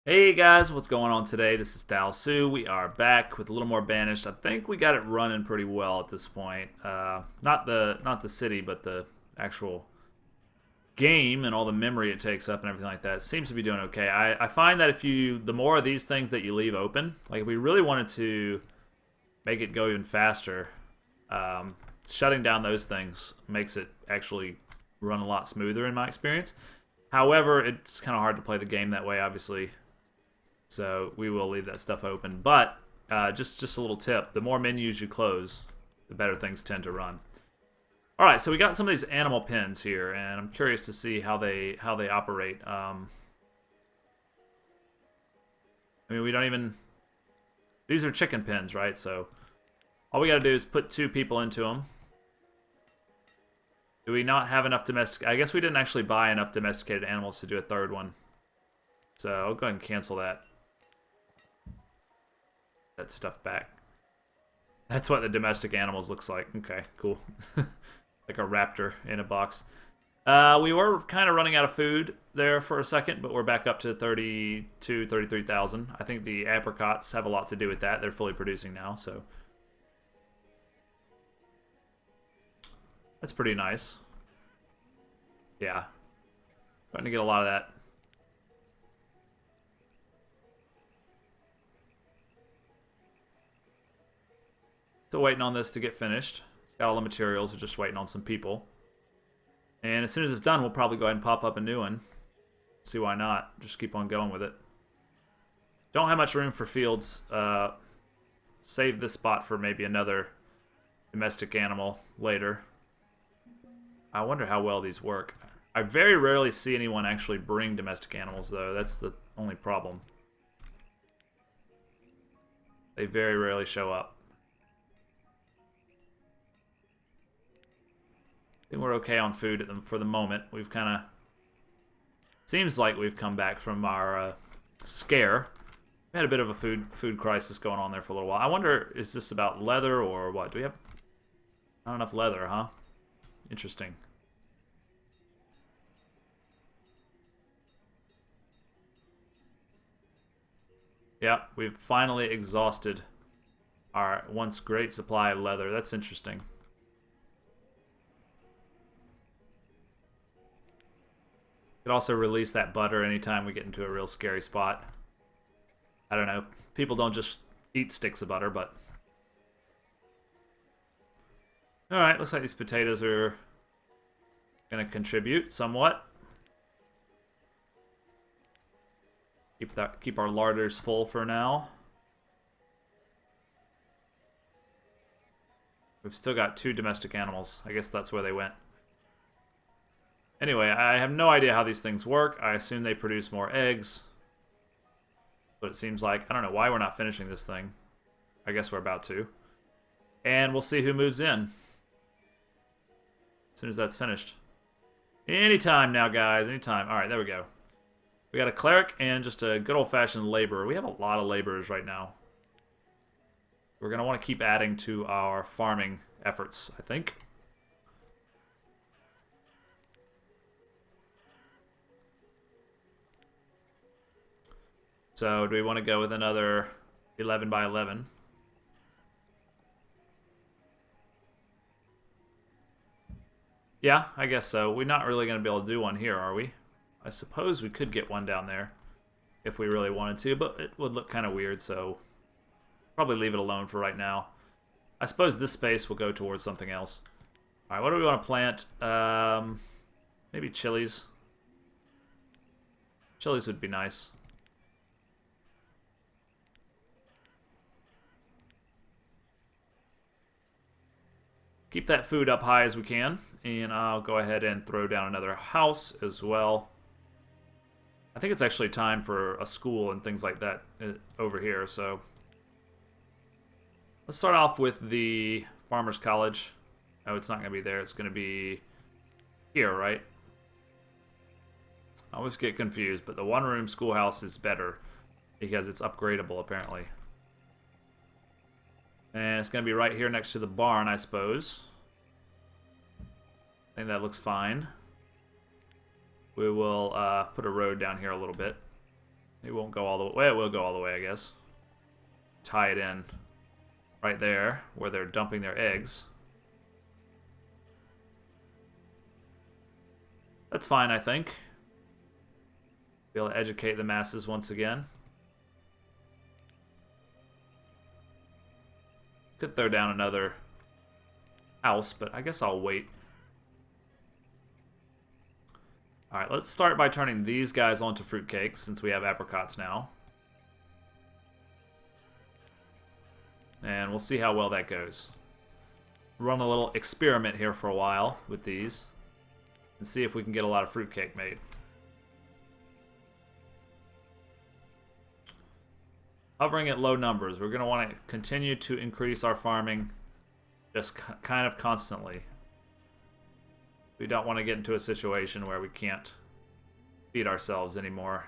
Hey guys, what's going on today? This is Dal Su. We are back with a little more Banished. I think we got it running pretty well at this point. Not the city, but the actual game and all the memory it takes up and everything like that seems to be doing okay. I find that the more of these things that you leave open, like if we really wanted to make it go even faster, shutting down those things makes it actually run a lot smoother in my experience. However, it's kind of hard to play the game that way, obviously. So we will leave that stuff open. But just a little tip: the more menus you close, the better things tend to run. All right, so we got some of these animal pens here, and I'm curious to see how they operate. I mean, we don't even. These are chicken pens, right? So all we got to do is put 2 people into them. Do we not have enough domestic? I guess we didn't actually buy enough domesticated animals to do a third one. So I'll go ahead and cancel that. That stuff back. That's what the domestic animals looks like. Okay, cool. Like a raptor in a box. We were kind of running out of food there for a second, but we're back up to 33,000. I think the apricots have a lot to do with that. They're fully producing now, so that's pretty nice. Yeah. Starting to get a lot of that. Still waiting on this to get finished. It's got all the materials. We're just waiting on some people. And as soon as it's done, we'll probably go ahead and pop up a new one. See why not. Just keep on going with it. Don't have much room for fields. Save this spot for maybe another domestic animal later. I wonder how well these work. I very rarely see anyone actually bring domestic animals, though. That's the only problem. They very rarely show up. I think we're okay on food for the moment. We've kind of... Seems like we've come back from our scare. We had a bit of a food crisis going on there for a little while. I wonder, is this about leather or what? Do we have not enough leather, huh? Interesting. Yeah, we've finally exhausted our once great supply of leather. That's interesting. Could also release that butter anytime we get into a real scary spot. I don't know. People don't just eat sticks of butter, but... Alright, looks like these potatoes are going to contribute somewhat. Keep our larders full for now. We've still got 2 domestic animals. I guess that's where they went. Anyway, I have no idea how these things work. I assume they produce more eggs. But it seems like... I don't know why we're not finishing this thing. I guess we're about to. And we'll see who moves in. As soon as that's finished. Anytime now, guys. Anytime. Alright, there we go. We got a cleric and just a good old-fashioned laborer. We have a lot of laborers right now. We're going to want to keep adding to our farming efforts, I think. So, do we want to go with another 11 by 11? Yeah, I guess so. We're not really going to be able to do one here, are we? I suppose we could get one down there if we really wanted to, but it would look kind of weird, so probably leave it alone for right now. I suppose this space will go towards something else. All right, what do we want to plant? Maybe chilies. Chilies would be nice. Keep that food up high as we can, and I'll go ahead and throw down another house as well. I think it's actually time for a school and things like that over here, so... Let's start off with the Farmer's College. Oh, it's not going to be there. It's going to be here, right? I always get confused, but the one-room schoolhouse is better because it's upgradable, apparently. And it's going to be right here next to the barn, I suppose. I think that looks fine. We will put a road down here a little bit. It won't go all the way. It will go all the way, I guess. Tie it in right there where they're dumping their eggs. That's fine, I think. Be able to educate the masses once again. Could throw down another house, but I guess I'll wait. Alright, let's start by turning these guys onto fruitcakes since we have apricots now. And we'll see how well that goes. Run a little experiment here for a while with these and see if we can get a lot of fruitcake made. Hovering at low numbers. We're going to want to continue to increase our farming just kind of constantly. We don't want to get into a situation where we can't feed ourselves anymore.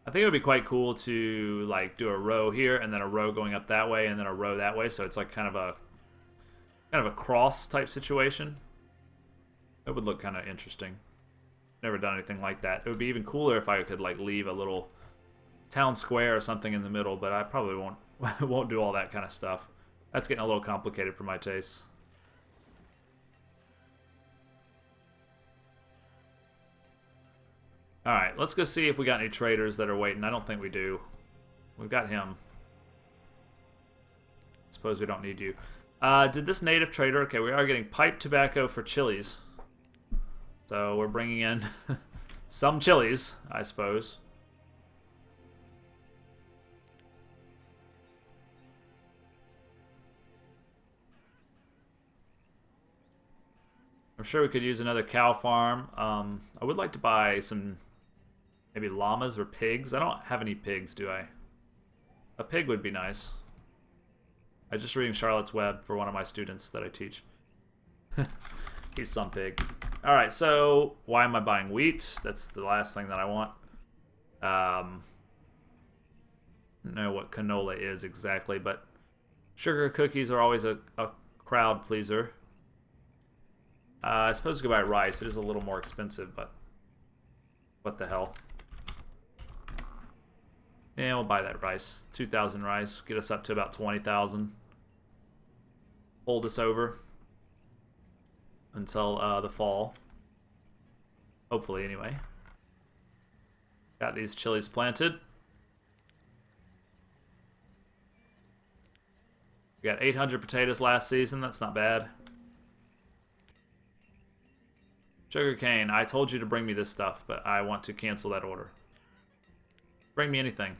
I think it would be quite cool to like do a row here and then a row going up that way and then a row that way, so it's like kind of a cross type situation. It would look kind of interesting. Never done anything like that. It would be even cooler if I could like leave a little town square or something in the middle, but I probably won't do all that kind of stuff. That's getting a little complicated for my tastes. Alright, let's go see if we got any traders that are waiting. I don't think we do. We've got him. Suppose we don't need you. Did this native trader... Okay, we are getting pipe tobacco for chilies. So we're bringing in some chilies, I suppose. I'm sure we could use another cow farm. I would like to buy some maybe llamas or pigs. I don't have any pigs, do I? A pig would be nice. I was just reading Charlotte's Web for one of my students that I teach. He's some pig. Alright, so why am I buying wheat? That's the last thing that I want. I don't know what canola is exactly, but sugar cookies are always a crowd pleaser. I suppose we could buy rice. It is a little more expensive, but what the hell. Yeah, we'll buy that rice. 2,000 rice. Get us up to about 20,000. Hold us over until the fall. Hopefully, anyway. Got these chilies planted. We got 800 potatoes last season. That's not bad. Sugarcane, I told you to bring me this stuff, but I want to cancel that order. Bring me anything.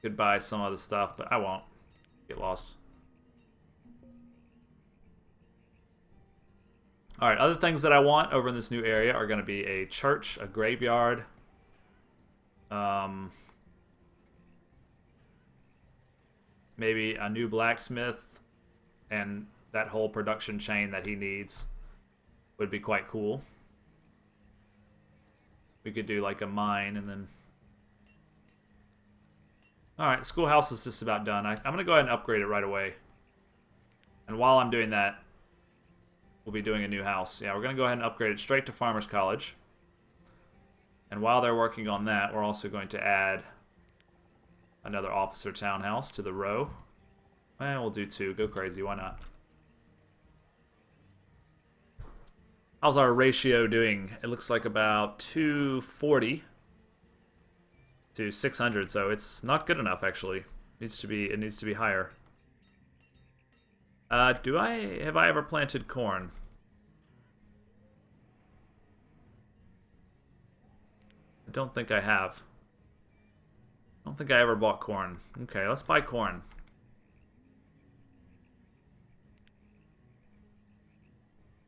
Could buy some other stuff, but I won't. Get lost. Alright, other things that I want over in this new area are going to be a church, a graveyard, maybe a new blacksmith, and that whole production chain that he needs would be quite cool. We could do like a mine and then... Alright, schoolhouse is just about done. I'm going to go ahead and upgrade it right away. And while I'm doing that, we'll be doing a new house. Yeah, we're going to go ahead and upgrade it straight to Farmers College. And while they're working on that, we're also going to add another officer townhouse to the row. And we'll do 2. Go crazy. Why not? How's our ratio doing? It looks like about 240 to 600, so it's not good enough actually. It needs to be higher. Have I ever planted corn? I don't think I have. I don't think I ever bought corn. Okay, let's buy corn.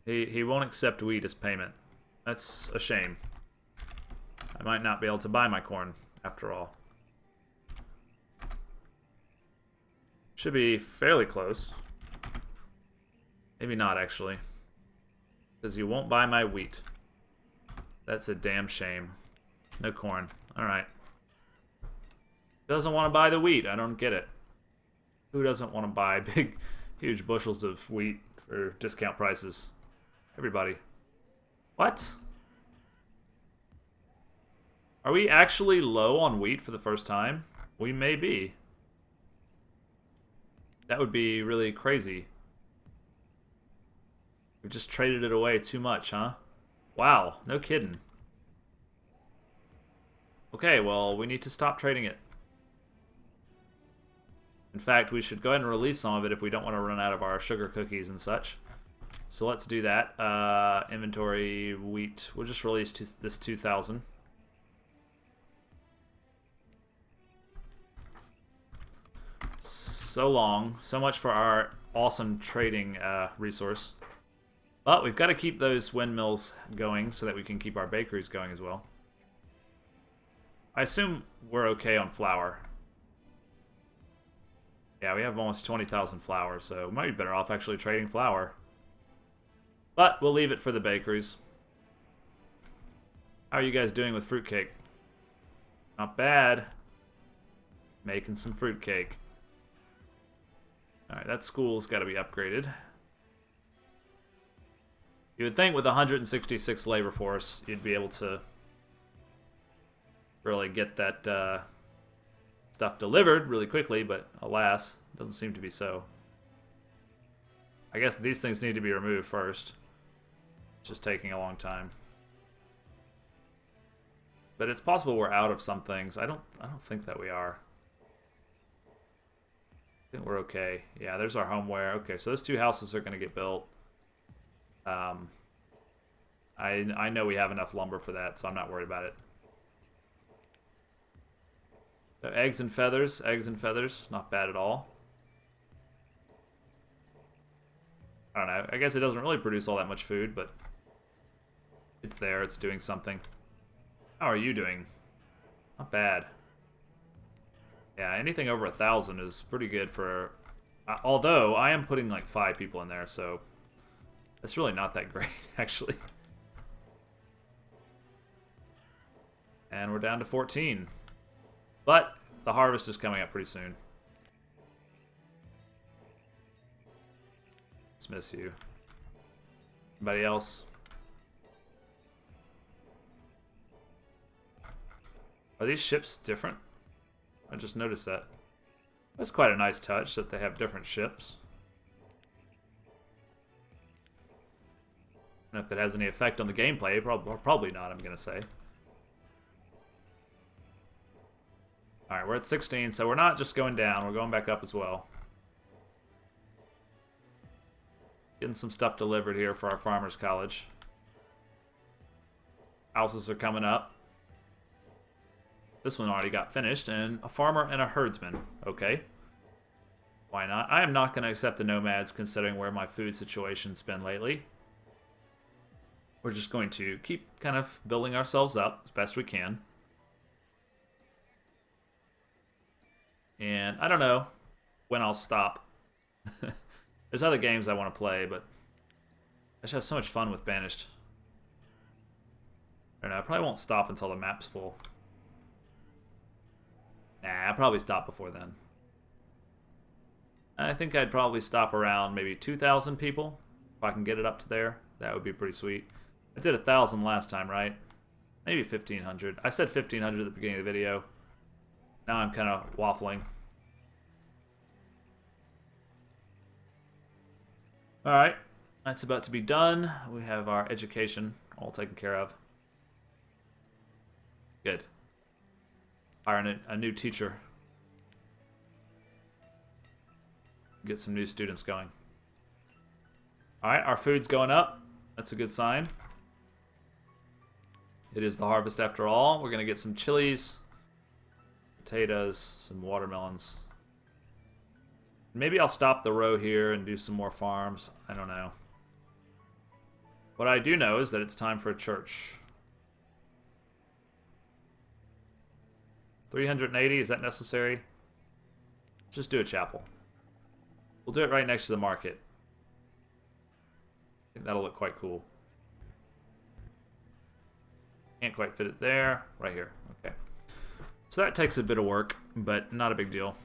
He won't accept wheat as payment. That's a shame. I might not be able to buy my corn, after all. Should be fairly close. Maybe not, actually. Because you won't buy my wheat. That's a damn shame. No corn. Alright. Doesn't want to buy the wheat. I don't get it. Who doesn't want to buy Huge bushels of wheat for discount prices. Everybody. What? Are we actually low on wheat for the first time? We may be. That would be really crazy. We've just traded it away too much, huh? Wow, no kidding. Okay, well, we need to stop trading it. In fact, we should go ahead and release some of it if we don't want to run out of our sugar cookies and such. So let's do that. Inventory, wheat. We'll just release this 2,000. So long. So much for our awesome trading resource. But we've got to keep those windmills going so that we can keep our bakeries going as well. I assume we're okay on flour. Yeah, we have almost 20,000 flour, so we might be better off actually trading flour. But we'll leave it for the bakeries. How are you guys doing with fruitcake? Not bad. Making some fruitcake. Alright, that school's got to be upgraded. You would think with 166 labor force, you'd be able to really get that stuff delivered really quickly, but alas, it doesn't seem to be so. I guess these things need to be removed first. It's just taking a long time. But it's possible we're out of some things. I don't think that we are. I think we're okay. Yeah, there's our homeware. Okay, so those two houses are going to get built. I know we have enough lumber for that, so I'm not worried about it. So eggs and feathers, not bad at all. I don't know. I guess it doesn't really produce all that much food, but it's there. It's doing something. How are you doing? Not bad. Yeah, anything over 1,000 is pretty good for... although, I am putting like 5 people in there, so... It's really not that great, actually. And we're down to 14. But the harvest is coming up pretty soon. Dismiss you. Anybody else? Are these ships different? I just noticed that. That's quite a nice touch that they have different ships. I don't know if it has any effect on the gameplay. Probably not, I'm going to say. Alright, we're at 16, so we're not just going down. We're going back up as well. Getting some stuff delivered here for our farmers' college. Houses are coming up. This one already got finished, and a farmer and a herdsman. Okay. Why not? I am not going to accept the nomads considering where my food situation's been lately. We're just going to keep kind of building ourselves up as best we can. And I don't know when I'll stop. There's other games I want to play, but I just have so much fun with Banished. I don't know, I probably won't stop until the map's full. Nah, I'll probably stop before then. I think I'd probably stop around maybe 2,000 people. If I can get it up to there, that would be pretty sweet. I did 1,000 last time, right? Maybe 1,500. I said 1,500 at the beginning of the video. Now I'm kind of waffling. Alright, that's about to be done. We have our education all taken care of. Good. Hire a new teacher. Get some new students going. Alright, our food's going up. That's a good sign. It is the harvest after all. We're going to get some chilies, potatoes, some watermelons. Maybe I'll stop the row here and do some more farms. I don't know. What I do know is that it's time for a church. 380, is that necessary? Just do a chapel. We'll do it right next to the market. I think that'll look quite cool. Can't quite fit it there. Right here. Okay. So that takes a bit of work, but not a big deal.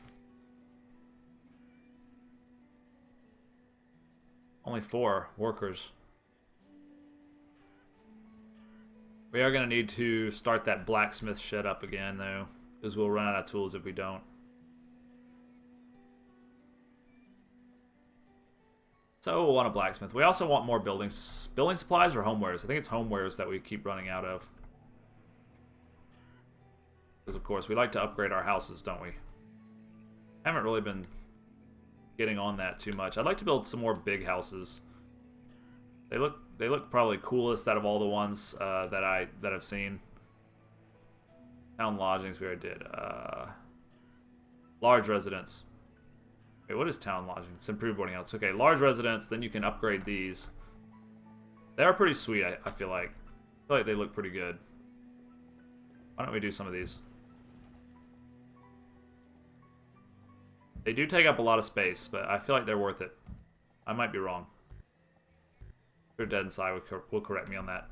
Only 4 workers. We are going to need to start that blacksmith shed up again, though, because we'll run out of tools if we don't. So we'll want a blacksmith. We also want more building supplies or homewares. I think it's homewares that we keep running out of. Because, of course, we like to upgrade our houses, don't we? Haven't really been getting on that too much. I'd like to build some more big houses. They look probably coolest out of all the ones that I've seen. Town lodgings we already did. Large residence. Wait, what is town lodging? It's improved boarding house. Okay, large residence. Then you can upgrade these. They are pretty sweet. I feel like. I feel like they look pretty good. Why don't we do some of these? They do take up a lot of space, but I feel like they're worth it. I might be wrong. If they're dead inside, will correct me on that.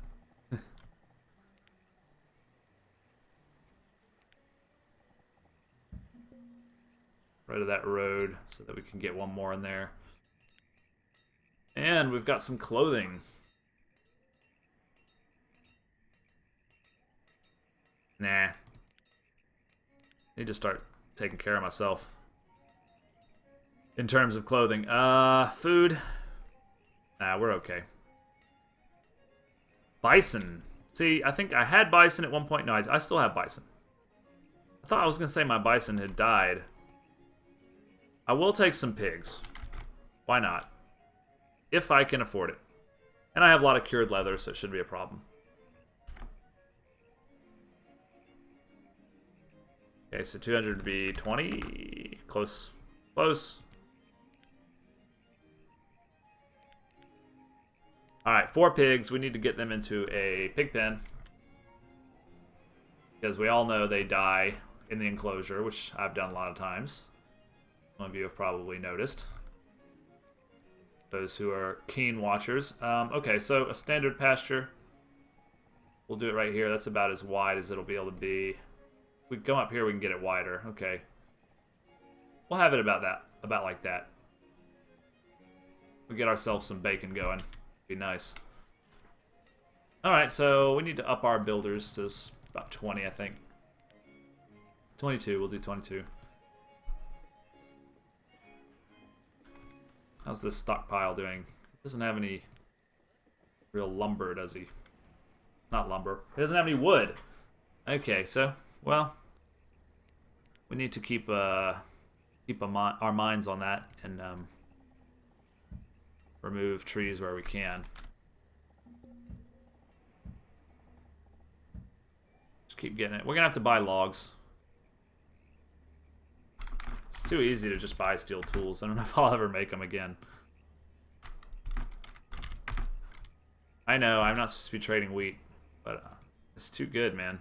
Rid of that road so that we can get one more in there. And we've got some clothing. Nah. Need to start taking care of myself. In terms of clothing. Food. Nah, we're okay. Bison. See, I think I had bison at one point. No, I still have bison. I thought I was going to say my bison had died. I will take some pigs. Why not? If I can afford it. And I have a lot of cured leather, so it shouldn't be a problem. Okay, so 200 would be 20. Close. Close. Alright, 4 pigs. We need to get them into a pig pen. Because we all know they die in the enclosure, which I've done a lot of times. Some of you have probably noticed. Those who are keen watchers. Okay, so a standard pasture. We'll do it right here. That's about as wide as it'll be able to be. If we come up here, we can get it wider. Okay. We'll have it about that. About like that. We get ourselves some bacon going. Be nice. Alright, so we need to up our builders to about 20, I think. 22, we'll do 22. How's this stockpile doing? He doesn't have any real lumber, does he? Not lumber. He doesn't have any wood. Okay, so, well, we need to keep our minds on that and remove trees where we can. Just keep getting it. We're gonna have to buy logs. It's too easy to just buy steel tools. I don't know if I'll ever make them again. I know, I'm not supposed to be trading wheat, but it's too good, man.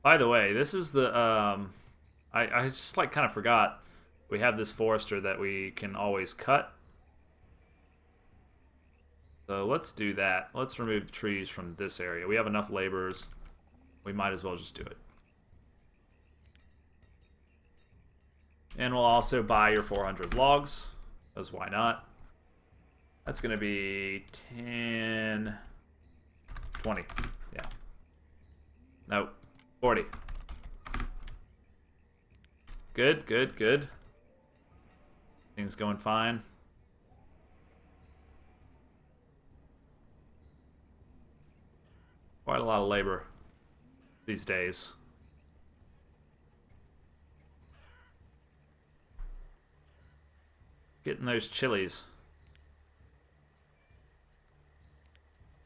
By the way, this is the, I just like kind of forgot we have this forester that we can always cut. So let's do that. Let's remove trees from this area. We have enough laborers. We might as well just do it. And we'll also buy your 400 logs, because why not? That's going to be 10, 20, yeah. Nope. 40. Good, good, good. Things going fine. Quite a lot of labor these days. Getting those chilies.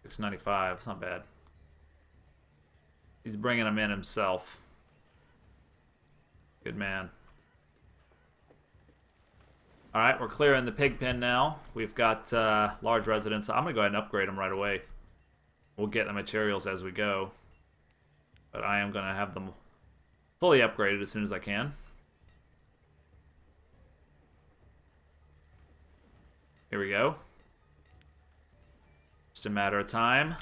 6.95, it's not bad. He's bringing them in himself. Good man. Alright, we're clearing the pig pen now. We've got large residents. I'm going to go ahead and upgrade them right away. We'll get the materials as we go. But I am going to have them fully upgraded as soon as I can. Here we go. Just a matter of time.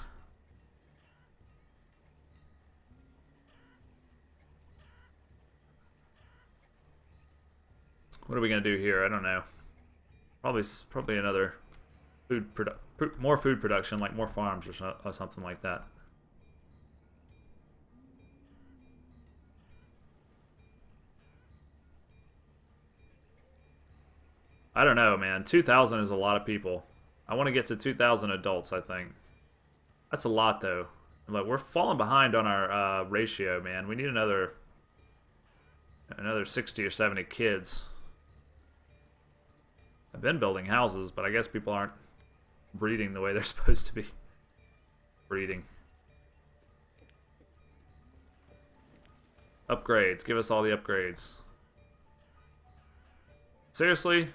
What are we gonna do here? I don't know. Probably another more food production, like more farms or something like that. I don't know, man. 2,000 is a lot of people. I want to get to 2,000 adults, I think. That's a lot, though. Look, we're falling behind on our ratio, man. We need another 60 or 70 kids. I've been building houses, but I guess people aren't breeding the way they're supposed to be breeding. Upgrades. Give us all the upgrades. Seriously?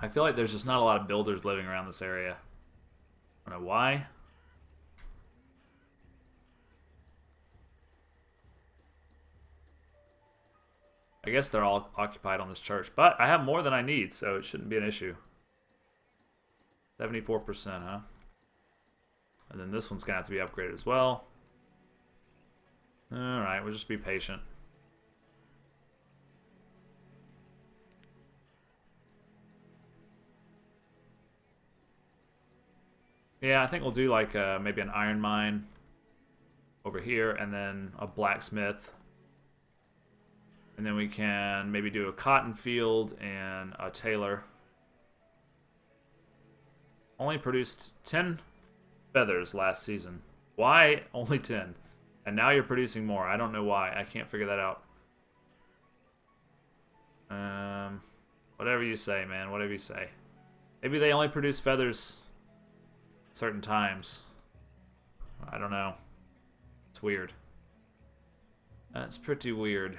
I feel like there's just not a lot of builders living around this area. I don't know why. I guess they're all occupied on this church. But I have more than I need, so it shouldn't be an issue. 74%, huh? And then this one's going to have to be upgraded as well. Alright, we'll just be patient. Yeah, I think we'll do like maybe an iron mine over here, and then a blacksmith. And then we can maybe do a cotton field and a tailor. Only produced 10 feathers last season. Why only 10? And now you're producing more. I don't know why. I can't figure that out. Whatever you say, man. Whatever you say. Maybe they only produce feathers certain times. I don't know. It's weird. That's pretty weird.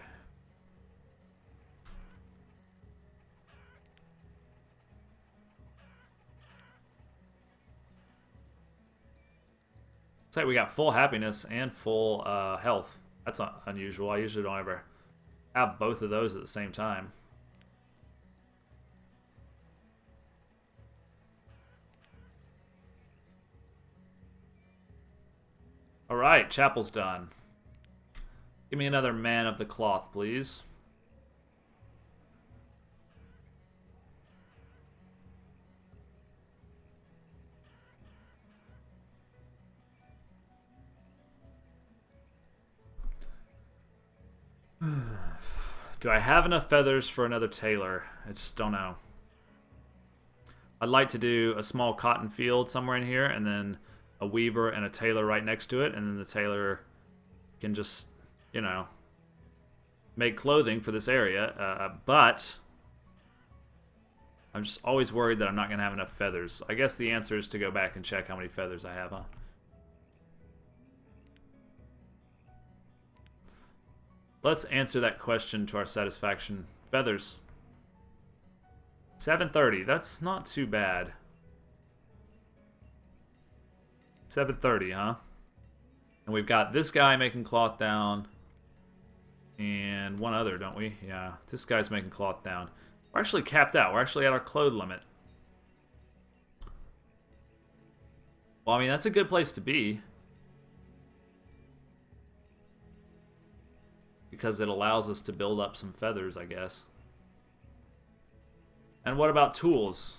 It's like we got full happiness and full health. That's unusual. I usually don't ever have both of those at the same time. Alright, chapel's done. Give me another man of the cloth, please. Do I have enough feathers for another tailor? I just don't know. I'd like to do a small cotton field somewhere in here, and then a weaver and a tailor right next to it, and then the tailor can just, you know, make clothing for this area. But I'm just always worried that I'm not going to have enough feathers. I guess the answer is to go back and check how many feathers I have, huh? Let's answer that question to our satisfaction. Feathers. 730. That's not too bad. 730, huh? And we've got this guy making cloth down. And one other, don't we? Yeah, this guy's making cloth down. We're actually capped out. We're actually at our clothes limit. Well, I mean, that's a good place to be. Because it allows us to build up some feathers, I guess. And what about tools?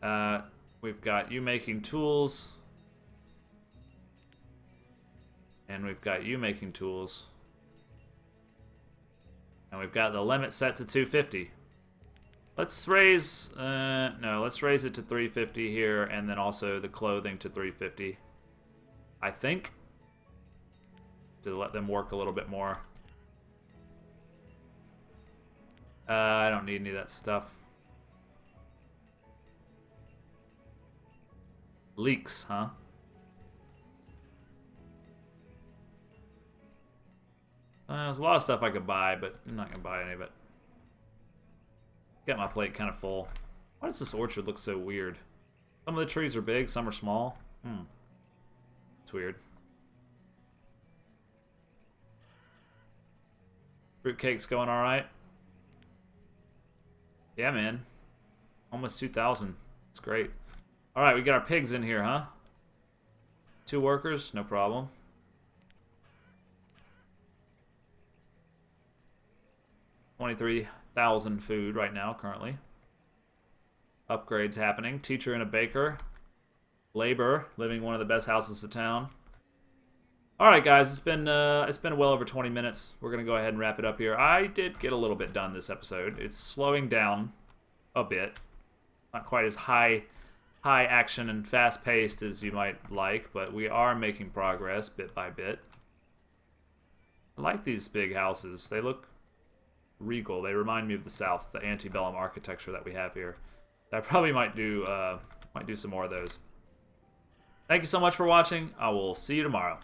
We've got you making tools. And we've got you making tools. And we've got the limit set to 250. Let's raise... no, let's raise it to 350 here, and then also the clothing to 350. I think. To let them work a little bit more. I don't need any of that stuff. Leeks, huh? There's a lot of stuff I could buy, but I'm not going to buy any of it. Got my plate kind of full. Why does this orchard look so weird? Some of the trees are big, some are small. It's weird. Fruitcake's going alright. Yeah, man. Almost 2,000. It's great. Alright, we got our pigs in here, huh? 2 workers, no problem. 23,000 food right now, currently. Upgrades happening. Teacher and a baker. Labor, living in one of the best houses of town. All right, guys, it's been well over 20 minutes. We're gonna go ahead and wrap it up here. I did get a little bit done this episode. It's slowing down a bit, not quite as high action and fast paced as you might like, but we are making progress bit by bit. I like these big houses. They look regal. They remind me of the South, the antebellum architecture that we have here. I probably might do some more of those. Thank you so much for watching. I will see you tomorrow.